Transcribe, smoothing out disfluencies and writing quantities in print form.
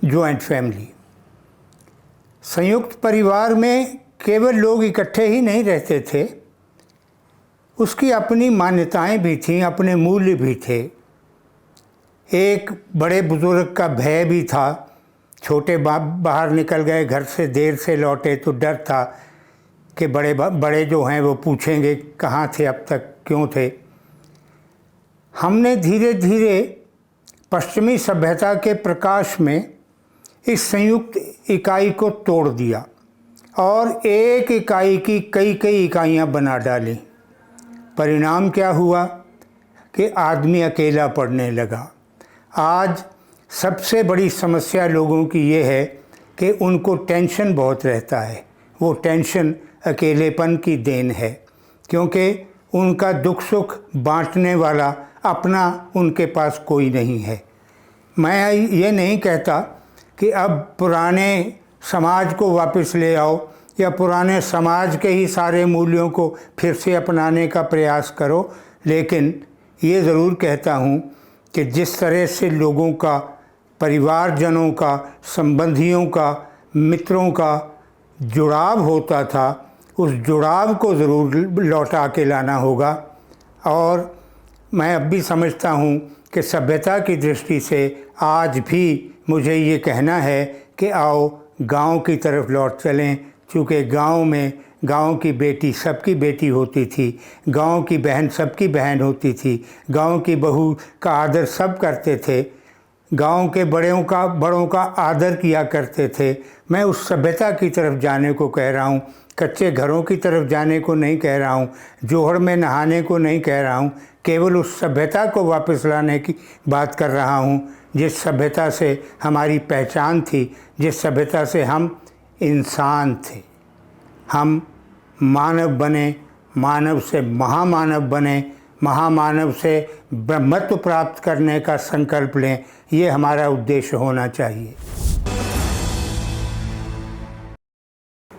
Joint family. संयुक्त परिवार में केवल लोग इकट्ठे ही नहीं रहते थे, उसकी अपनी मान्यताएं भी थीं, अपने मूल्य भी थे। एक बड़े बुजुर्ग का भय भी था। छोटे बाहर निकल गए, घर से देर से लौटे तो डर था कि बड़े जो हैं वो पूछेंगे कहाँ थे अब तक, क्यों थे। हमने धीरे धीरे पश्चिमी सभ्यता के प्रकाश में इस संयुक्त इकाई को तोड़ दिया और एक इकाई की कई कई इकाइयाँ बना डाली। परिणाम क्या हुआ कि आदमी अकेला पड़ने लगा। आज सबसे बड़ी समस्या लोगों की ये है कि उनको टेंशन बहुत रहता है। वो टेंशन अकेलेपन की देन है, क्योंकि उनका दुख सुख बांटने वाला अपना उनके पास कोई नहीं है। मैं ये नहीं कहता कि अब पुराने समाज को वापस ले आओ या पुराने समाज के ही सारे मूल्यों को फिर से अपनाने का प्रयास करो, लेकिन ये ज़रूर कहता हूँ कि जिस तरह से लोगों का, परिवारजनों का, संबंधियों का, मित्रों का जुड़ाव होता था, उस जुड़ाव को ज़रूर लौटा के लाना होगा। और मैं अब भी समझता हूँ कि सभ्यता की दृष्टि से आज भी मुझे ये कहना है कि आओ गांव की तरफ लौट चलें, क्योंकि गांव में गांव की बेटी सबकी बेटी होती थी, गांव की बहन सबकी बहन होती थी, गांव की बहू का आदर सब करते थे, गांव के बड़ों का आदर किया करते थे। मैं उस सभ्यता की तरफ जाने को कह रहा हूँ, कच्चे घरों की तरफ जाने को नहीं कह रहा हूँ, जोहड़ में नहाने को नहीं कह रहा हूँ, केवल उस सभ्यता को वापस लाने की बात कर रहा हूँ जिस सभ्यता से हमारी पहचान थी, जिस सभ्यता से हम इंसान थे। हम मानव बने, मानव से महामानव बने, महामानव से ब्रह्मत्व प्राप्त करने का संकल्प लें। ये हमारा उद्देश्य होना चाहिए।